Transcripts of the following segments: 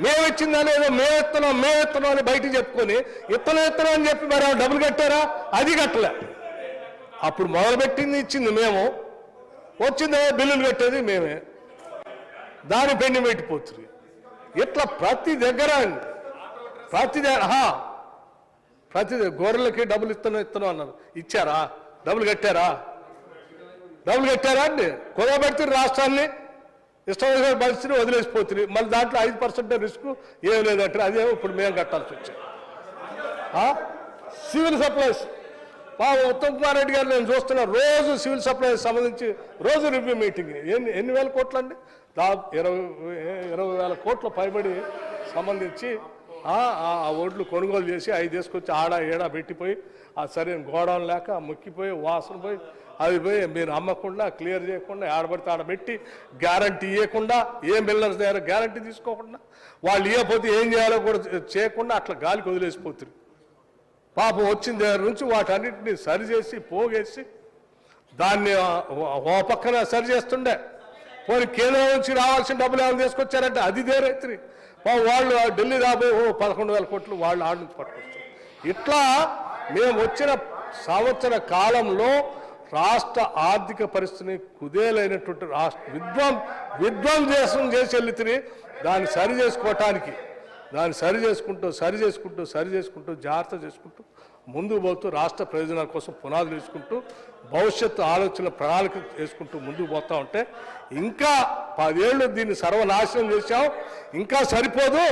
మేము ఇచ్చిందని ఏదో మేమెత్తనం అని బయటికి చెప్పుకొని ఇత్తనం అని చెప్పి మరి డబ్బులు కట్టారా? అది కట్టలే. అప్పుడు మొదలుపెట్టింది ఇచ్చింది మేము, వచ్చిందే బిల్లులు కట్టేది మేమే, దాని పెండింగ్ పెట్టిపోతుంది. ఇట్లా ప్రతి దగ్గర గొర్రెలకి డబ్బులు ఇస్తాను అన్నారు. ఇచ్చారా? డబ్బులు కట్టారా అండి? కుదరబెడితే రాష్ట్రాన్ని ఇష్టమైన పరిస్థితిని వదిలేసిపోతుంది. మళ్ళీ దాంట్లో 5% రిస్క్ ఏం లేదంటే అదేమో ఇప్పుడు మేము కట్టాల్సి వచ్చింది. సివిల్ సప్లైస్ ఉత్తమ్ కుమార్ రెడ్డి గారు నేను చూస్తున్నా, రోజు సివిల్ సప్లైస్ సంబంధించి రోజు రివ్యూ మీటింగ్. ఎన్ని వేల కోట్లు అండి? దాదాపు 20,000 కోట్ల పైబడి సంబంధించి ఆ ఓట్లు కొనుగోలు చేసి అవి తీసుకొచ్చి ఏడా పెట్టిపోయి ఆ సరైన గోడౌన్ లేక ముక్కిపోయి వాసన పోయి అది పోయి మీరు అమ్మకుండా క్లియర్ చేయకుండా ఆడబడితే ఆడబెట్టి గ్యారంటీ ఇవ్వకుండా, ఏ బిల్డర్స్ దగ్గర గ్యారంటీ తీసుకోకుండా, వాళ్ళు ఇవ్వకపోతే ఏం చేయాలో కూడా చేయకుండా అట్లా గాలికి వదిలేసిపోతుంది. పాపం వచ్చిన దగ్గర నుంచి వాటన్నిటిని సరిచేసి పోగేసి దాన్ని ఓ పక్కన సరి చేస్తుండే. పోనీ కేంద్రం నుంచి రావాల్సిన డబ్బులు ఏమైనా తీసుకొచ్చారంటే అది రైతుని వాళ్ళు ఢిల్లీ రాబోయే 11,000 కోట్లు వాళ్ళు ఆడ నుంచి పట్టుకొస్తారు. ఇట్లా మేము వచ్చిన సంవత్సర కాలంలో రాష్ట్ర ఆర్థిక పరిస్థితిని కుదేలైనటువంటి విధ్వంసం చేసి వెళ్తుంది. దాన్ని సరి చేసుకోవటానికి సరి చేసుకుంటూ జాగ్రత్త చేసుకుంటూ ముందుకు పోతూ రాష్ట్ర ప్రయోజనాల కోసం పునాదులు వేసుకుంటూ భవిష్యత్తు ఆలోచన ప్రణాళిక చేసుకుంటూ ముందుకు పోతా ఉంటే ఇంకా 10 ఏళ్ళు దీన్ని సర్వనాశనం చేశాం, ఇంకా సరిపోదు,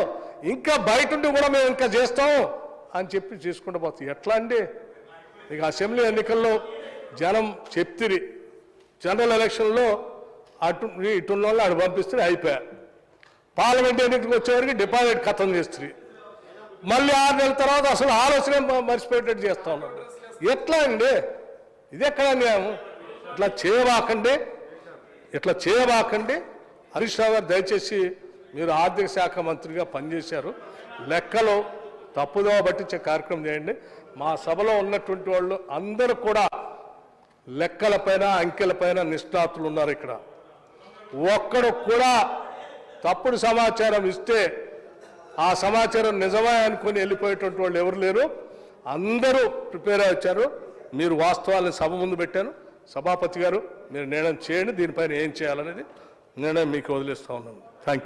ఇంకా బయట ఉండి కూడా మేము ఇంకా చేస్తాం అని చెప్పి చేసుకుంటూ పోతాం. ఎట్లా అండి? ఇక అసెంబ్లీ ఎన్నికల్లో జనం చెప్తిరి, జనరల్ ఎలక్షన్లో ఇటున్న వాళ్ళు అటు పంపిస్తే అయిపోయా. పార్లమెంట్ ఎన్నికలకు వచ్చేవరకు డిపాజిట్ ఖతం చేస్తుంది. మళ్ళీ 6 నెలల తర్వాత అసలు ఆలోచన మర్చిపోయేటట్టు చేస్తూ ఉన్నాడు. ఎట్లా అండి? ఇది ఎక్కడ న్యాయం? ఇట్లా చేయబాకండి. హరీష్ రావు గారు దయచేసి మీరు ఆర్థిక శాఖ మంత్రిగా పనిచేశారు, లెక్కలు తప్పుదోవ పట్టించే కార్యక్రమం చేయండి. మా సభలో ఉన్నటువంటి వాళ్ళు అందరూ కూడా లెక్కలపైన అంకెలపైన నిష్ణాతులు ఉన్నారు. ఇక్కడ ఒక్కడు కూడా తప్పుడు సమాచారం ఇస్తే ఆ సమాచారం నిజమే అనుకుని వెళ్ళిపోయేటువంటి వాళ్ళు ఎవరు లేరు. అందరూ ప్రిపేర్ అయి వచ్చారు. మీరు వాస్తవాలను సభ ముందు పెట్టాను. సభాపతి గారు మీరు నిర్ణయం చేయండి, దీనిపైన ఏం చేయాలనేది నిర్ణయం మీకు వదిలేస్తూ ఉన్నాను.